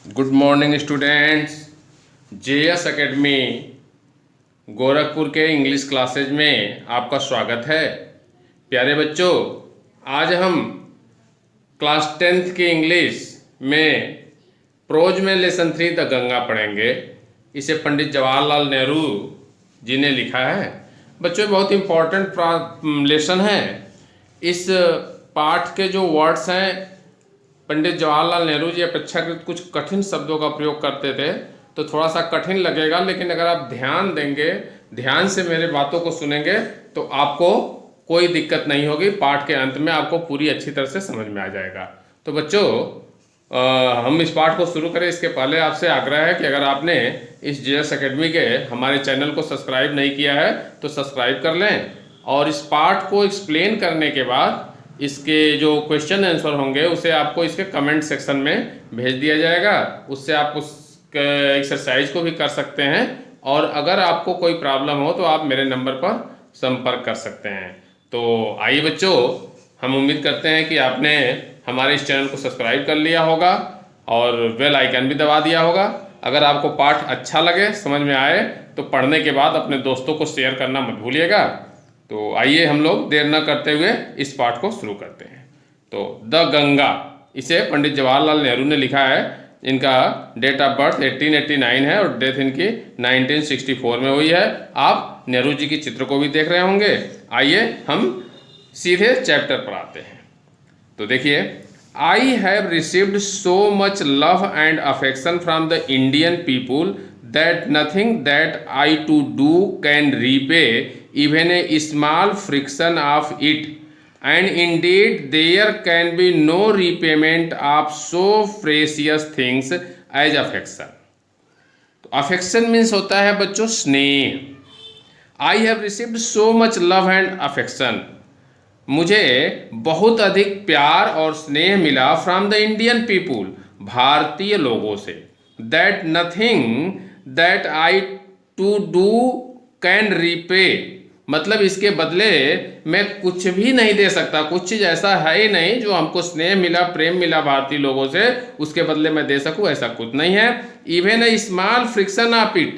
Good morning students. JS academy Gorakhpur के English classes में आपका स्वागत है। प्यारे बच्चों, आज हम क्लास 10th की इंग्लिश में प्रोज में लेसन 3 द गंगा पढ़ेंगे। इसे पंडित जवाहरलाल नेहरू जी ने लिखा है। बच्चों, बहुत इम्पोर्टेंट लेसन है। इस पाठ के जो वर्ड्स हैं, पंडित जवाहरलाल नेहरू जी अपेक्षाकृत कुछ कठिन शब्दों का प्रयोग करते थे, तो थोड़ा सा कठिन लगेगा, लेकिन अगर आप ध्यान देंगे, ध्यान से मेरे बातों को सुनेंगे, तो आपको कोई दिक्कत नहीं होगी। पाठ के अंत में आपको पूरी अच्छी तरह से समझ में आ जाएगा। तो बच्चों, हम इस पाठ को शुरू करें इसके पहले आपसे आग्रह है कि अगर आपने इस जेएस एकेडमी के हमारे चैनल को सब्सक्राइब नहीं किया है तो सब्सक्राइब कर लें, और इस पाठ को एक्सप्लेन करने के बाद इसके जो क्वेश्चन आंसर होंगे उसे आपको इसके कमेंट सेक्शन में भेज दिया जाएगा। उससे आप उस एक्सरसाइज को भी कर सकते हैं, और अगर आपको कोई प्रॉब्लम हो तो आप मेरे नंबर पर संपर्क कर सकते हैं। तो आइए बच्चों, हम उम्मीद करते हैं कि आपने हमारे इस चैनल को सब्सक्राइब कर लिया होगा और बेल आइकन भी दबा दिया होगा। अगर आपको पाठ अच्छा लगे, समझ में आए, तो पढ़ने के बाद अपने दोस्तों को शेयर करना मत भूलिएगा। तो आइए हम लोग देर न करते हुए इस पाठ को शुरू करते हैं। तो द गंगा, इसे पंडित जवाहरलाल नेहरू ने लिखा है। इनका डेट ऑफ बर्थ 1889 है और डेथ इनकी 1964 में हुई है। आप नेहरू जी की चित्र को भी देख रहे होंगे। आइए हम सीधे चैप्टर पर आते हैं। तो देखिए, I have received so much love and affection from the Indian people that nothing that I to do can repay even a small friction of it, and indeed there can be no repayment of so precious things as affection. तो affection means होता है बच्चों स्नेह। I have received so much love and affection, मुझे बहुत अधिक प्यार और स्नेह मिला फ्रॉम द इंडियन पीपुल, भारतीय लोगों से। That nothing that I to do can repay, मतलब इसके बदले मैं कुछ भी नहीं दे सकता। कुछ चीज़ ऐसा है ही नहीं जो हमको स्नेह मिला, प्रेम मिला भारतीय लोगों से, उसके बदले मैं दे सकूं, ऐसा कुछ नहीं है। Even a small friction of it,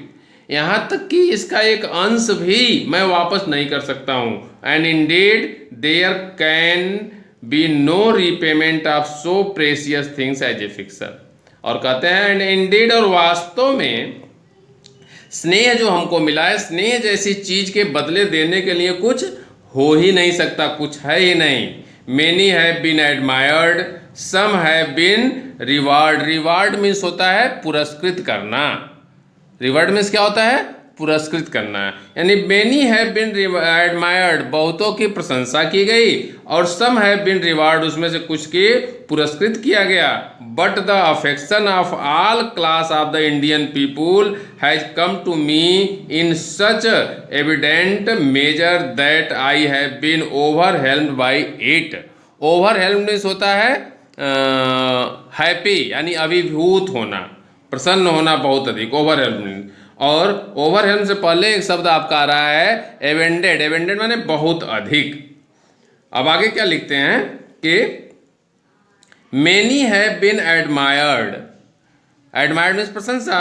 यहाँ तक कि इसका एक अंश भी मैं वापस नहीं कर सकता हूँ। And indeed there can be no repayment of so precious things as a fiction. और कहते हैं एंड इंडीड, और वास्तव में स्नेह जो हमको मिला है, स्नेह जैसी चीज के बदले देने के लिए कुछ हो ही नहीं सकता, कुछ है ही नहीं। Many have been admired, some have been reward. Reward means होता है पुरस्कृत करना। रिवार्ड मीन्स क्या होता है? पुरस्कृत करना। यानी मेनी हैव बीन एडमायर्ड, बहुतों की प्रशंसा की गई, और सम हैव बीन रिवार्ड, उसमें से कुछ की पुरस्कृत किया गया। But the affection of all class of the Indian people has come to me in such evident measure that I have been overwhelmed by it. Overwhelmed means होता है हैप्पी, यानी अभिभूत होना, प्रसन्न होना बहुत अधिक, ओवरहेल्म्ड। और ओवरहेल्म से पहले एक शब्द आपका आ रहा है एवेंडेड। एवेंडेड माने बहुत अधिक। अब आगे क्या लिखते हैं कि many have been admired. Admired means प्रशंसा।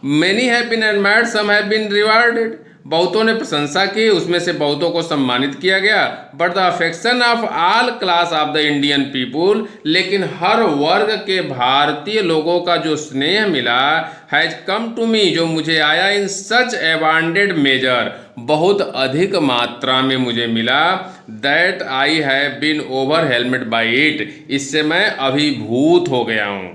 Many have been admired, some have been rewarded, बहुतों ने प्रशंसा की, उसमें से बहुतों को सम्मानित किया गया। But the affection of all class of the Indian people, लेकिन हर वर्ग के भारतीय लोगों का जो स्नेह मिला, हैज कम टू मी, जो मुझे आया, इन सच एबांडेड मेजर, बहुत अधिक मात्रा में मुझे मिला, that I have been overwhelmed by it, इससे मैं अभिभूत हो गया हूँ।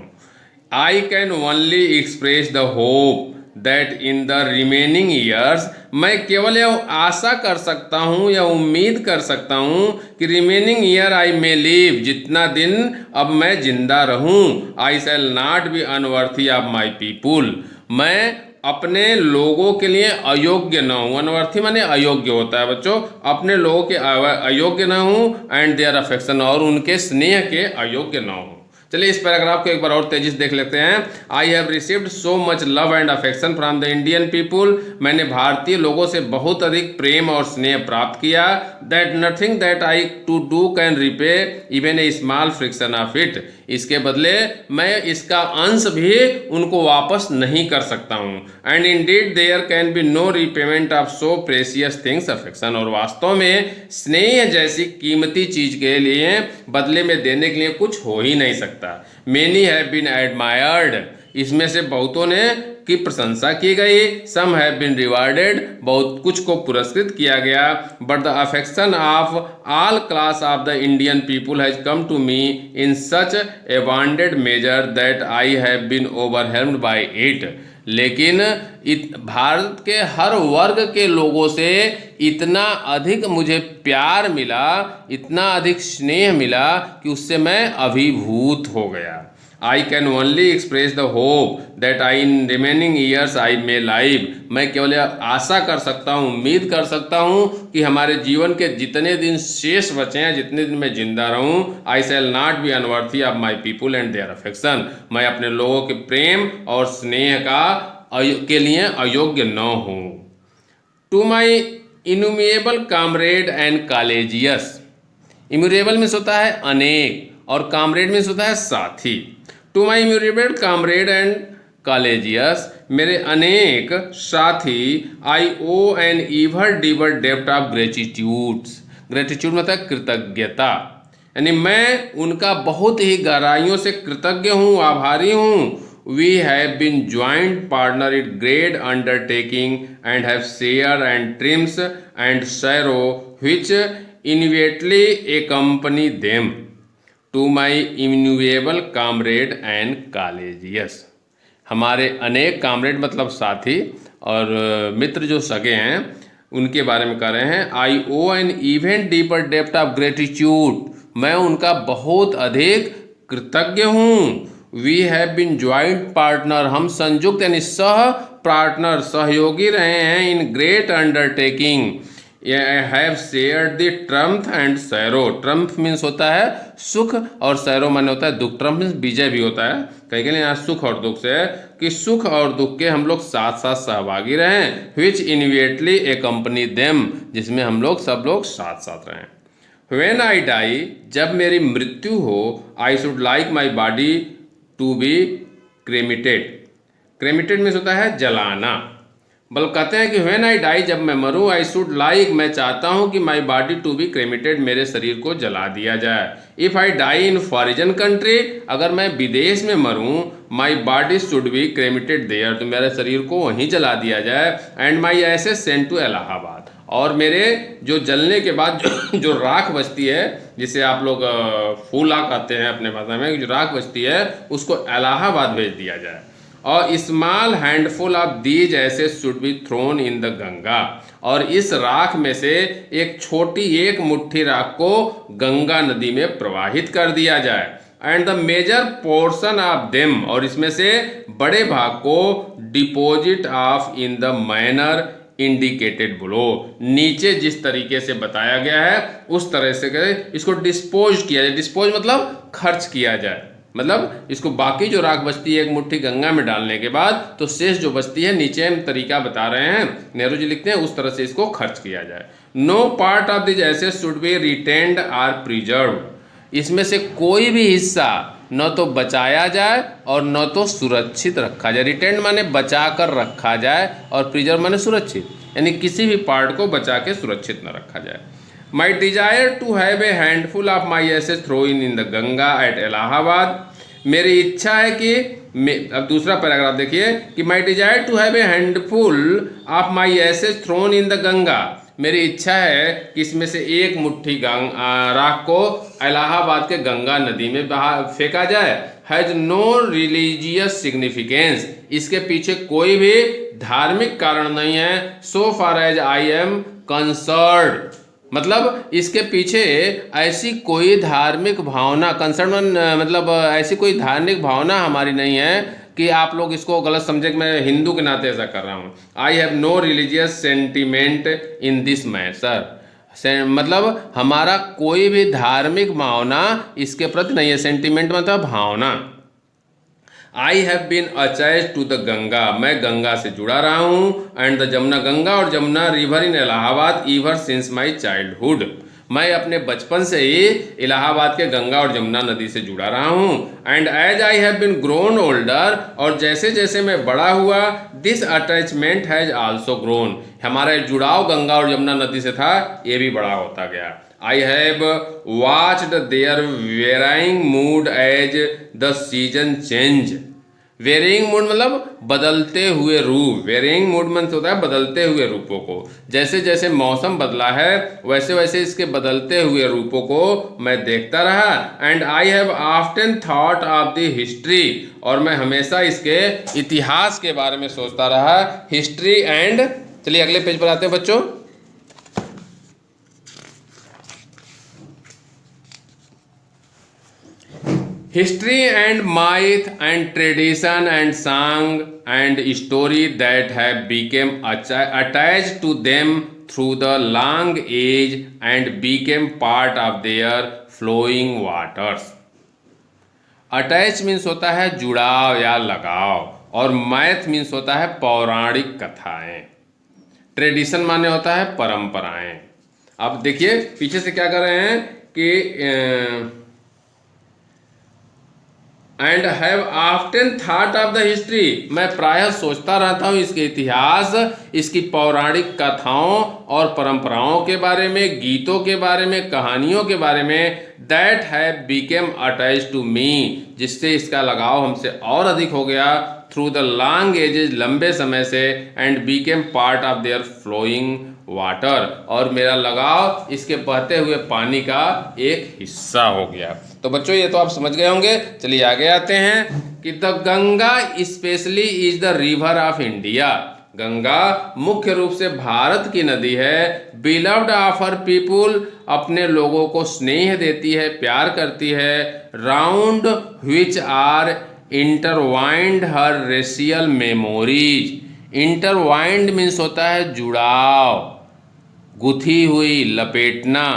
I can only express the hope that in the remaining years, मैं केवल यह आशा कर सकता हूँ या उम्मीद कर सकता हूँ कि remaining year I may live, जितना दिन अब मैं जिंदा रहूँ, I shall not be unworthy of my people, मैं अपने लोगों के लिए अयोग्य न हूँ। अनवर्थी माने अयोग्य होता है बच्चों, अपने लोगों के अयोग्य न हूँ, एंड देयर अफेक्शन, और उनके स्नेह के अयोग्य न हूँ। चलिए इस पैराग्राफ को एक बार और तेजी से देख लेते हैं। I have received so much love and affection from the Indian people, मैंने भारतीय लोगों से बहुत अधिक प्रेम और स्नेह प्राप्त किया। That nothing that I to do can repay even a small friction of it, इसके बदले मैं इसका अंश भी उनको वापस नहीं कर सकता हूँ। And indeed there can be no repayment of so precious things affection, और वास्तव में स्नेह जैसी कीमती चीज के लिए बदले में देने के लिए कुछ हो ही नहीं सकता। मेनी हैव बीन एडमायर्ड, इसमें से बहुतों ने की प्रशंसा की गई, सम हैव बीन रिवार्डेड, बहुत कुछ को पुरस्कृत किया गया, but the affection of all class of the Indian people has come to me in such a wanted measure that I have been overwhelmed by it. लेकिन भारत के हर वर्ग के लोगों से इतना अधिक मुझे प्यार मिला, इतना अधिक स्नेह मिला कि उससे मैं अभिभूत हो गया। आई can only express the hope that I in remaining years I may live, मैं केवल आशा कर सकता हूँ, उम्मीद कर सकता हूँ कि हमारे जीवन के जितने दिन शेष बचे हैं, जितने दिन मैं जिंदा रहूँ, I shall not be unworthy of my people and their affection, मैं अपने लोगों के प्रेम और स्नेह के लिए अयोग्य न हूँ। To my innumerable comrade and colleagues, innumerable means होता है अनेक और कामरेड मीन्स होता है साथी। To my innumerable comrade and colleagues, मेरे अनेक साथी, आई ओ एन ईवर डीवर डेप्ट ऑफ ग्रेटिट्यूड्स, ग्रेटिट्यूड मतलब कृतज्ञता, यानी मैं उनका बहुत ही गहराइयों से कृतज्ञ हूँ, आभारी हूँ। We have been joint partner in great undertaking and have share and triumphs and sorrow which inevitably accompany them. To my innumerable comrade and colleagues, हमारे अनेक कामरेड मतलब साथी और मित्र जो सगे हैं उनके बारे में कह रहे हैं। I owe an even deeper depth of gratitude, मैं उनका बहुत अधिक कृतज्ञ हूँ। We have been joint partner, हम संयुक्त यानी सह पार्टनर सहयोगी रहे हैं in great undertaking, have shared the triumph and sorrow, triumph means होता है सुख और सैरो माने होता है दुख, ट्रम्फ मीन्स विजय भी होता है, कहीं कहीं यहाँ सुख और दुख से है कि सुख और दुख के हम लोग साथ साथ सहभागी रहें। विच इनविएटली ए कंपनी देम, जिसमें हम लोग सब लोग साथ साथ रहें। व्हेन आई डाई, जब मेरी मृत्यु हो, I should like my body to be cremated, cremated means होता है जलाना, बल्कि कहते हैं कि व्हेन आई डाई, जब मैं मरूं, आई शुड लाइक, मैं चाहता हूं कि my body to be cremated, मेरे शरीर को जला दिया जाए। If I die in foreign country, अगर मैं विदेश में मरूं, my body should be cremated there, तो मेरे शरीर को वहीं जला दिया जाए। एंड माई ऐसे सेंट टू इलाहाबाद, और मेरे जो जलने के बाद जो राख बचती है, जिसे आप लोग फूला कहते हैं अपने भाषा में, जो राख बचती है उसको इलाहाबाद भेज दिया जाए। और स्मॉल हैंडफुल ऑफ दीज ऐसे should be thrown in the Ganga, और इस राख में से एक छोटी एक मुट्ठी राख को गंगा नदी में प्रवाहित कर दिया जाए। And the major portion of them, और इसमें से बड़े भाग को deposit of in the manner indicated below, नीचे जिस तरीके से बताया गया है उस तरह से इसको डिस्पोज किया जाए। डिस्पोज मतलब खर्च किया जाए, मतलब इसको बाकी जो राख बचती है एक मुट्ठी गंगा में डालने के बाद, तो शेष जो बचती है नीचे हम तरीका बता रहे हैं, नेहरू जी लिखते हैं उस तरह से इसको खर्च किया जाए। No part of this ashes should be retained or preserve, इसमें से कोई भी हिस्सा न तो बचाया जाए और न तो सुरक्षित रखा जाए। रिटेन्ड माने बचा कर रखा जाए और प्रिजर्व माने सुरक्षित, यानी किसी भी पार्ट को बचा के सुरक्षित न रखा जाए। My desire to have a handful of my ashes throw in the Ganga at Allahabad, मेरी इच्छा है कि अब दूसरा पैराग्राफ देखिए कि my desire to have a handful of my ashes thrown in the Ganga, मेरी इच्छा है कि इसमें से एक मुट्ठी राख को इलाहाबाद के गंगा नदी में फेंका जाए। हैज नो रिलीजियस सिग्निफिकेंस, इसके पीछे कोई भी धार्मिक कारण नहीं है। So far as I am concerned, मतलब इसके पीछे ऐसी कोई धार्मिक भावना, कंसर्न मतलब ऐसी कोई धार्मिक भावना हमारी नहीं है कि आप लोग इसको गलत समझे कि मैं हिंदू के नाते ऐसा कर रहा हूँ। I have no religious sentiment in this matter, मतलब हमारा कोई भी धार्मिक भावना इसके प्रति नहीं है। सेंटिमेंट मतलब भावना। I have been attached to the Ganga, मैं गंगा से जुड़ा रहा हूँ। एंड द जमुना, गंगा और Jamuna river in Allahabad ईवर since my childhood, मैं अपने बचपन से ही इलाहाबाद के गंगा और जमुना नदी से जुड़ा रहा हूँ। And as I have been grown older, और जैसे जैसे मैं बड़ा हुआ, this attachment has also grown, हमारा जुड़ाव गंगा और जमुना नदी से था, ये भी बड़ा होता गया। I have watched their varying mood as the season change. Varying mood मतलब बदलते हुए रूप, वेरिंग मूड मतलब होता है बदलते हुए रूपों को। जैसे जैसे मौसम बदला है वैसे वैसे इसके बदलते हुए रूपों को मैं देखता रहा। And I have often thought of the history, और मैं हमेशा इसके इतिहास के बारे में सोचता रहा। हिस्ट्री एंड, चलिए अगले पेज पर आते हैं बच्चों। History and myth and tradition and song and story that have become attached to them through the long age and became part of their flowing waters. Attach means होता है जुड़ाव या लगाव, और myth means होता है पौराणिक कथाएं। ट्रेडिशन माने होता है परंपराएं। अब देखिए पीछे से क्या कर रहे हैं कि and have often thought of the history, मैं प्रायः सोचता रहता हूँ इसके इतिहास, इसकी पौराणिक कथाओं और परंपराओं के बारे में, गीतों के बारे में, कहानियों के बारे में। That have become attach to me, जिससे इसका लगाव हमसे और अधिक हो गया। थ्रू द लॉन्ग एजेस, लंबे समय से। And become part of their flowing water, और मेरा लगाव इसके बहते हुए पानी का एक हिस्सा हो गया। तो बच्चों ये तो आप समझ गए होंगे। चलिए आगे आते हैं कि the Ganga specially is the river of India, Ganga मुख्य रूप से भारत की नदी है। बिलव्ड ऑफ हर पीपुल, अपने लोगों को स्नेह देती है, प्यार करती है। Round which are intertwined her racial memories, intertwined means होता है जुड़ाव, गुथी हुई, लपेटना।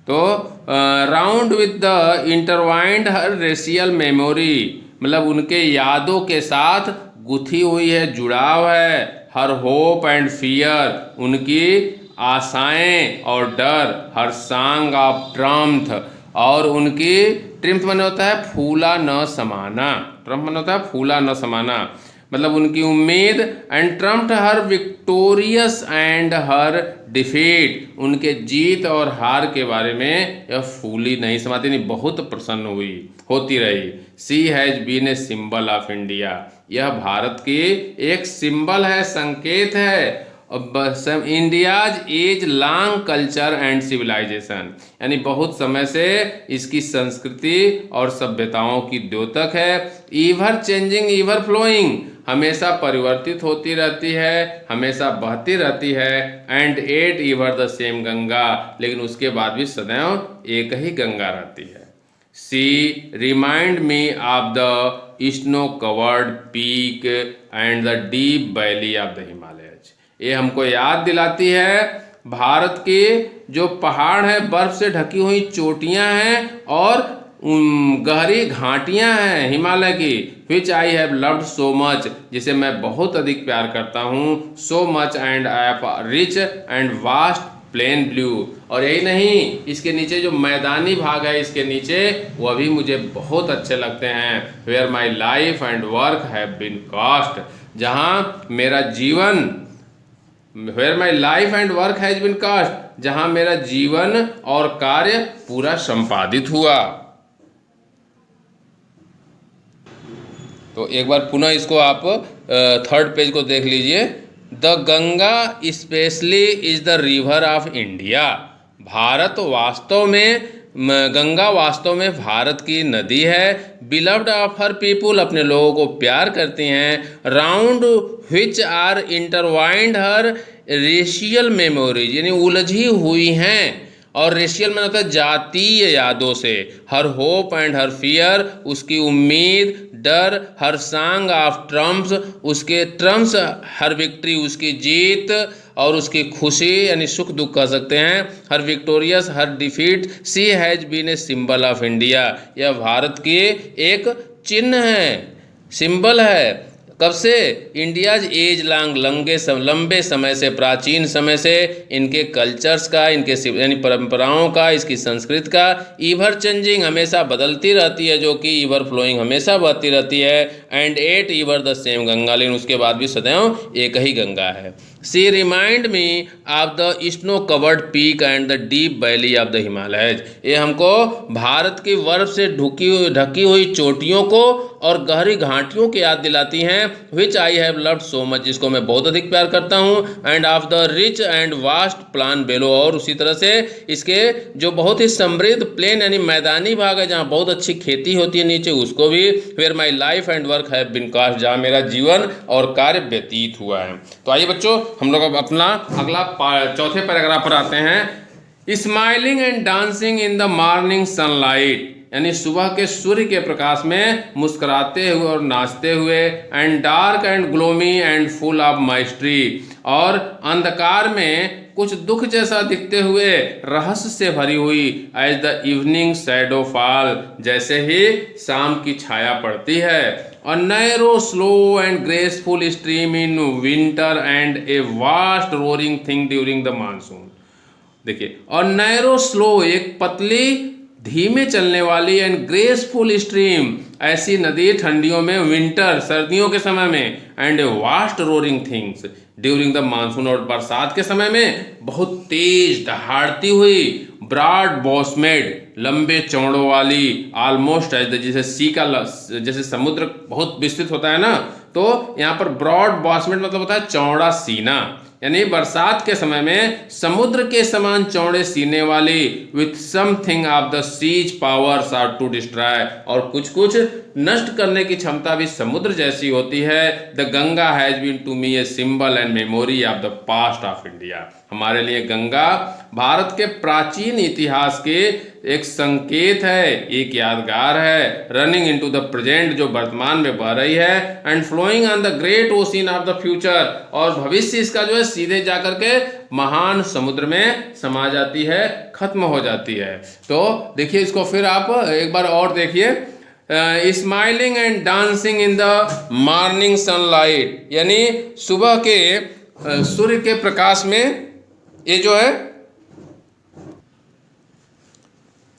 तो round with the intertwined her racial memory, मतलब उनके यादों के साथ गुथी हुई है, जुड़ाव है। हर होप एंड फियर, उनकी आशाएं और डर। हर सॉन्ग ऑफ ट्रम्थ, और उनकी ट्रिम्थ माने होता है फूला न समाना, ट्रम्थ माने होता है फूला न समाना, मतलब उनकी उम्मीद। And trumped her victorious and her defeat, उनके जीत और हार के बारे में यह फूली नहीं समाती, नहीं बहुत प्रसन्न हुई होती रही। She has been a symbol of India, यह भारत की एक सिंबल है, संकेत है। India's age long culture and civilisation, यानी बहुत समय से इसकी संस्कृति और सभ्यताओं की द्योतक है। ईवर चेंजिंग ईवर फ्लोइंग, हमेशा परिवर्तित होती रहती है, हमेशा बहती रहती है। And eight ever the same Ganga, लेकिन उसके बाद भी सदैव एक ही गंगा रहती है। She remind me of the snow covered peak and the deep valley of the Himalayas, ये हमको याद दिलाती है भारत के जो पहाड़ हैं, बर्फ से ढकी हुई चोटियां हैं और गहरी घाटियां हैं हिमालय की। Which I have loved so much, जिसे मैं बहुत अधिक प्यार करता हूँ। So much and rich and vast plain blue, और यही नहीं, इसके नीचे जो मैदानी भाग है इसके नीचे, वह भी मुझे बहुत अच्छे लगते हैं। Where my life and work have been cast, जहाँ मेरा जीवन, where my life and work has been cast, जहाँ मेरा जीवन और कार्य पूरा संपादित हुआ। तो एक बार पुनः इसको आप थर्ड पेज को देख लीजिए। The Ganga specially is the river of India, Bharat वास्तव में, गंगा वास्तव में भारत की नदी है। बिलव्ड ऑफ हर पीपुल, अपने लोगों को प्यार करती हैं। Round which are intertwined her racial memories, यानी उलझी हुई हैं, और रेशियल में होता है जातीय यादों से। हर होप एंड हर फियर, उसकी उम्मीद, डर। हर सॉन्ग ऑफ ट्रम्प्स, उसके ट्रम्प्स। हर विक्ट्री, उसकी जीत और उसकी खुशी, यानी सुख दुख कह सकते हैं। Her victorious, her defeat. She has been a symbol of India, यह भारत की एक चिन्ह है, सिंबल है। कब से? इंडियाज एज लॉन्ग, लंबे समय से, प्राचीन समय से इनके कल्चर्स का, इनके यानी परंपराओं का, इसकी संस्कृति का ईवर चेंजिंग, हमेशा बदलती रहती है, जो कि ईवर फ्लोइंग हमेशा बहती रहती है। And eight ever the same Ganga, लेकिन उसके बाद भी सदैव एक ही गंगा है। She remind me of the snow covered peak and the deep valley of the Himalayas. ये हमको भारत की बर्फ से ढकी हुई चोटियों को और गहरी घाटियों की याद दिलाती हैं, which I have loved so much, जिसको मैं बहुत अधिक प्यार करता हूँ। And of the rich and vast plain below, और उसी तरह से इसके जो बहुत ही समृद्ध प्लेन यानी मैदानी भाग है, जहाँ बहुत अच्छी खेती होती है नीचे, उसको भी। Where my life and work have been cast, जहाँ मेरा जीवन और कार्य व्यतीत हुआ है। तो आइए बच्चों, हम लोग अब अपना अगला चौथे पैराग्राफ पर आते हैं। Smiling and dancing in the morning sunlight, यानी सुबह के सूर्य के प्रकाश में मुस्कुराते हुए और नाचते हुए। And dark and gloomy and full of mystery, और अंधकार में कुछ दुख जैसा दिखते हुए रहस्य से भरी हुई। As the evening shadow fall, जैसे ही शाम की छाया पड़ती है। A narrow, slow and graceful stream in winter and a vast roaring thing during the monsoon। देखिए, और नैरो स्लो, एक पतली धीमे चलने वाली एंड ग्रेसफुल स्ट्रीम, ऐसी नदी ठंडियों में, विंटर सर्दियों के समय में। And a vast roaring things during the monsoon, और बरसात के समय में बहुत तेज दहाड़ती हुई। ब्रॉड बॉस्मेड, लंबे चौड़ों वाली। ऑलमोस्ट एज द, जैसे सी का, जैसे समुद्र बहुत विस्तृत होता है ना, तो यहाँ पर ब्रॉड बॉस्मेड मतलब होता है चौड़ा सीना, यानी बरसात के समय में समुद्र के समान चौड़े सीने वाली। With something of the sea's powers are to destroy, और कुछ कुछ नष्ट करने की क्षमता भी समुद्र जैसी होती है। The Ganga has been to me a symbol and memory of the past of India, हमारे लिए गंगा भारत के प्राचीन इतिहास के एक संकेत है, एक यादगार है। रनिंग इनटू द प्रेजेंट, जो वर्तमान में बह रही है। And flowing on the great ocean of the future, और भविष्य इसका जो है सीधे जाकर के महान समुद्र में समा जाती है, खत्म हो जाती है। तो देखिए इसको फिर आप एक बार और देखिए। Smiling and dancing in the morning sunlight, यानी सुबह के सूर्य के प्रकाश में, ये जो है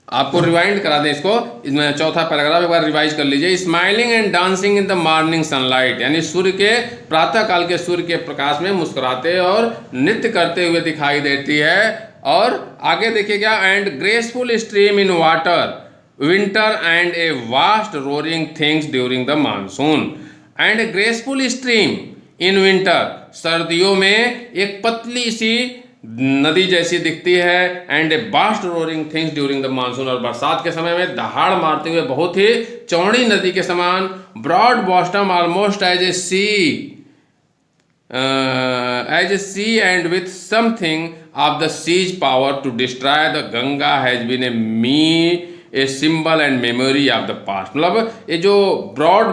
आपको रिवाइंड करा दें इसको, इसमें चौथा पैराग्राफ एक बार रिवाइज कर लीजिए। Smiling and dancing in the morning sunlight, यानी सूर्य के, प्रातः काल के सूर्य के प्रकाश में मुस्कुराते और नृत्य करते हुए दिखाई देती है। और आगे देखिएगा, and graceful stream in water winter and a vast roaring things during the monsoon. And A graceful stream in winter, सर्दियों में एक पतली सी नदी जैसी दिखती है। And a vast roaring things during the monsoon, और बरसात के समय में दहाड़ मारते हुए बहुत ही चौड़ी नदी के समान। Broad bosomed almost as a sea and with something of the sea's power to destroy the Ganga has been a symbol and memory of the past. मतलब ये जो ब्रॉड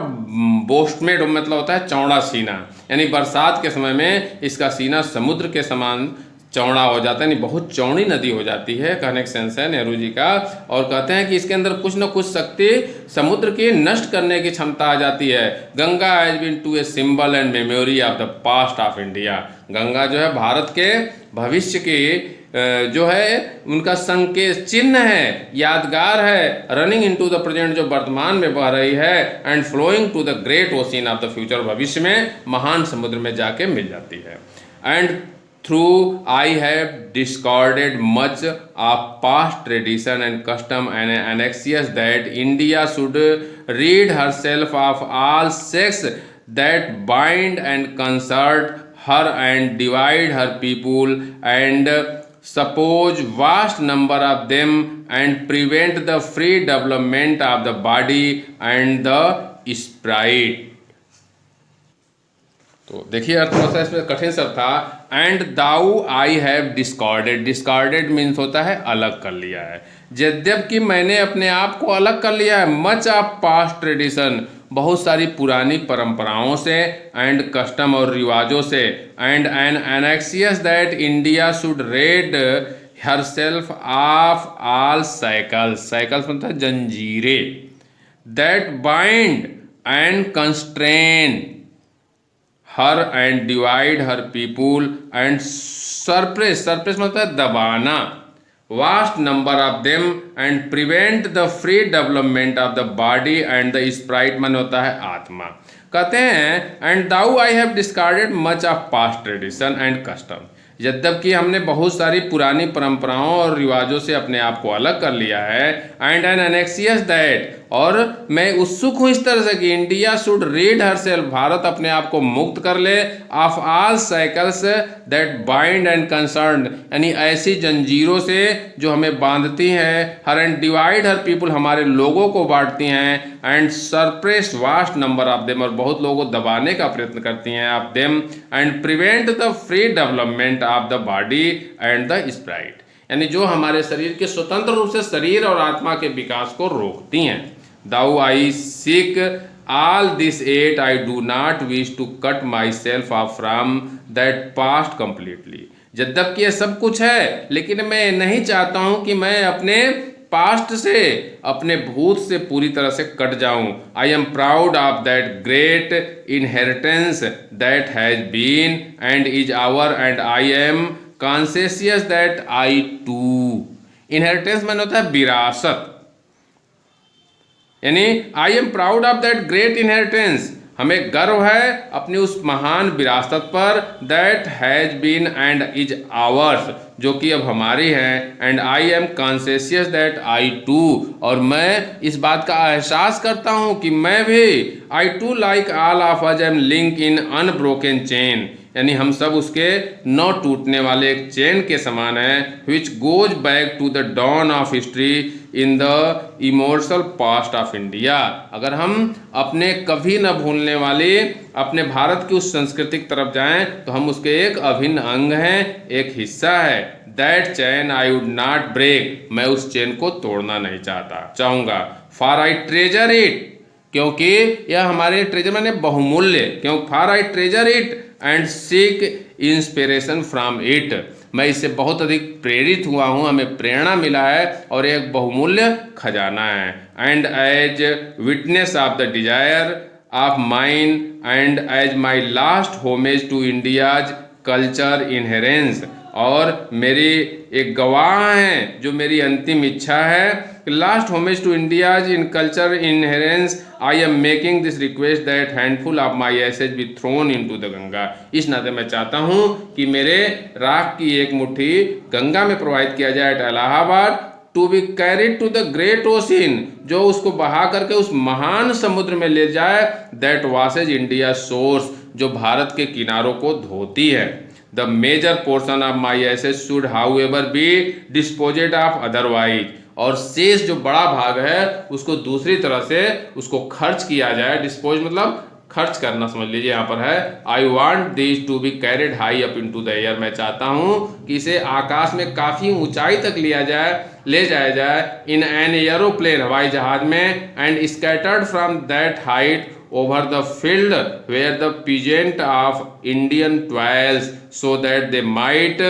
बोस्टमेड मतलब होता है चौड़ा सीना, यानी बरसात के समय में इसका सीना समुद्र के समान चौड़ा हो जाता है, यानी बहुत चौड़ी नदी हो जाती है, कहने का सेंस है नेहरू जी का। और कहते हैं कि इसके अंदर कुछ न कुछ शक्ति समुद्र की नष्ट करने की क्षमता आ जाती है। Ganga has been to a symbol and memory of the past of India, Ganga जो है भारत के भविष्य की जो है उनका संकेत चिन्ह है, यादगार है। रनिंग इनटू द प्रेजेंट, जो वर्तमान में बह रही है। And flowing to the great ocean of the future, भविष्य में महान समुद्र में जाके मिल जाती है। And through I have discarded much of past tradition and custom and anxious that India should rid herself of all sex that bind and concert her and divide her people and suppose vast number of them and prevent the free development of the body and the spirit। तो देखिए यार, थोड़ा सा इसमें कठिन शब्द था। And Dau I have discarded, discarded means होता है अलग कर लिया है। यद्यपि मैंने अपने आप को अलग कर लिया है। मच ऑफ पास्ट ट्रेडिशन, बहुत सारी पुरानी परंपराओं से। एंड कस्टम, और रिवाजों से। And an anxious that India should rid herself of all cycles, cycles मतलब है जंजीरें। That bind and constrain her and divide her people and suppress, suppress मतलब है दबाना, vast number of them and prevent the free development of the body and the sprite मन होता है आत्मा। कहते हैं and though I have discarded much of past tradition and custom, यद्यपि हमने बहुत सारी पुरानी परंपराओं और रिवाजों से अपने आप को अलग कर लिया है। एंड एन एनेक्सियस दैट, और मैं उत्सुक हूँ इस तरह से कि India should rid her self, Bharat अपने आप को मुक्त कर ले, of all cycles that bind and concern, यानी ऐसी जंजीरों से जो हमें बांधती हैं, हर एंड डिवाइड हर पीपुल, हमारे लोगों को बांटती हैं, and suppress vast number of them, और बहुत लोगों को दबाने का प्रयत्न करती हैं of them, and prevent the free development of the body and the Sprite, यानी जो हमारे शरीर के स्वतंत्र रूप से शरीर और आत्मा के विकास को रोकती हैं। Though I seek all this at, I do not wish to cut myself off from that past completely, यद्यपि ये सब कुछ है लेकिन मैं नहीं चाहता हूं कि मैं अपने पास्ट से, अपने भूत से पूरी तरह से कट जाऊं। I am proud of that great inheritance that has been and is our, and I am conscious that I too, inheritance मैंने होता है विरासत, यानी I am proud of that great inheritance, हमें गर्व है अपनी उस महान विरासत पर, that has been and is ours, जो कि अब हमारी है, and I am conscious that I too, और मैं इस बात का एहसास करता हूँ कि मैं भी, I too like all of us am link in unbroken chain, यानी हम सब उसके न टूटने वाले एक चेन के समान हैं, which goes back to the dawn of history in the immortal past of India. अगर हम अपने कभी न भूलने वाली अपने भारत की उस संस्कृति की तरफ जाएं तो हम उसके एक अभिन्न अंग हैं, एक हिस्सा है। That chain I would not break, मैं उस चेन को तोड़ना नहीं चाहूँगा। फॉर आई ट्रेजर इट, क्योंकि यह हमारे ट्रेजर माने बहुमूल्य, क्यों, for I treasure it and seek inspiration from it, मैं इससे बहुत अधिक प्रेरित हुआ हूँ, हमें प्रेरणा मिला है और एक बहुमूल्य खजाना है। And as witness of the desire of mine and as my last homage to India's culture inheritance, और मेरी एक गवाह हैं जो मेरी अंतिम इच्छा है, last homage to India's in culture inheritance, I am making this request that handful of my ashes be thrown into the Ganga. इस नाते मैं चाहता हूँ कि मेरे राख की एक मुट्ठी गंगा में प्रवाहित किया जाए at Allahabad, to be carried to the great ocean, जो उसको बहा करके उस महान समुद्र में ले जाए, दैट वॉसेज इंडिया सोर्स, जो भारत के किनारों को धोती है। The major portion of my ashes should however be disposed of otherwise, और शेष जो बड़ा भाग है उसको दूसरी तरह से उसको खर्च किया जाए। डिस्पोज मतलब खर्च करना, समझ लीजिए यहाँ पर है। I want this to be carried high up into the air, मैं चाहता हूँ कि इसे आकाश में काफ़ी ऊंचाई तक ले जाया जाए इन एन एरोप्लेन, हवाई जहाज में, and scattered from that height over the field where the peasant of Indian toils, so that they might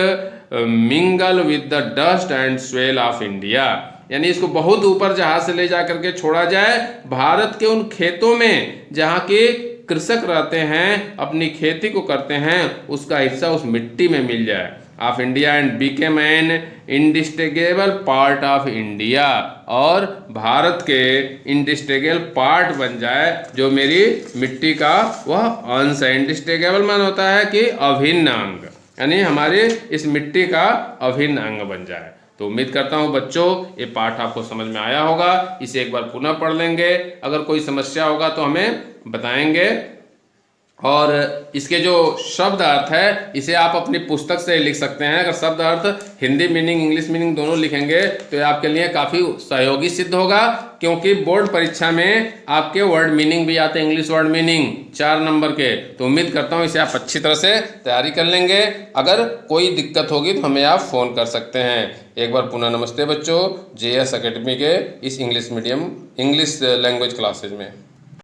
mingle with the dust and swell of India, यानी इसको बहुत ऊपर जहाज से ले जा करके छोड़ा जाए भारत के उन खेतों में जहाँ के कृषक रहते हैं, अपनी खेती को करते हैं, उसका हिस्सा उस मिट्टी में मिल जाए of India, and became an indistinguishable part of India, और भारत के इंडिस्टिंगेबल पार्ट बन जाए जो मेरी मिट्टी का वह अंश है। इंडिस्टिंगेबल मान होता है कि अभिन्न अंग, यानी हमारे इस मिट्टी का अभिन्न अंग बन जाए। तो उम्मीद करता हूँ बच्चों ये पाठ आपको समझ में आया होगा, इसे एक बार पुनः पढ़ लेंगे, अगर कोई समस्या होगा तो हमें बताएंगे, और इसके जो शब्द अर्थ है इसे आप अपनी पुस्तक से लिख सकते हैं। अगर शब्द अर्थ हिंदी मीनिंग इंग्लिश मीनिंग दोनों लिखेंगे तो ये आपके लिए काफ़ी सहयोगी सिद्ध होगा, क्योंकि बोर्ड परीक्षा में आपके वर्ड मीनिंग भी आते हैं, इंग्लिश वर्ड मीनिंग 4 नंबर के। तो उम्मीद करता हूँ इसे आप अच्छी तरह से तैयारी कर लेंगे। अगर कोई दिक्कत होगी तो हमें आप फ़ोन कर सकते हैं। एक बार पुनः नमस्ते बच्चों, JS एकेडमी के इस इंग्लिश लैंग्वेज क्लासेज में।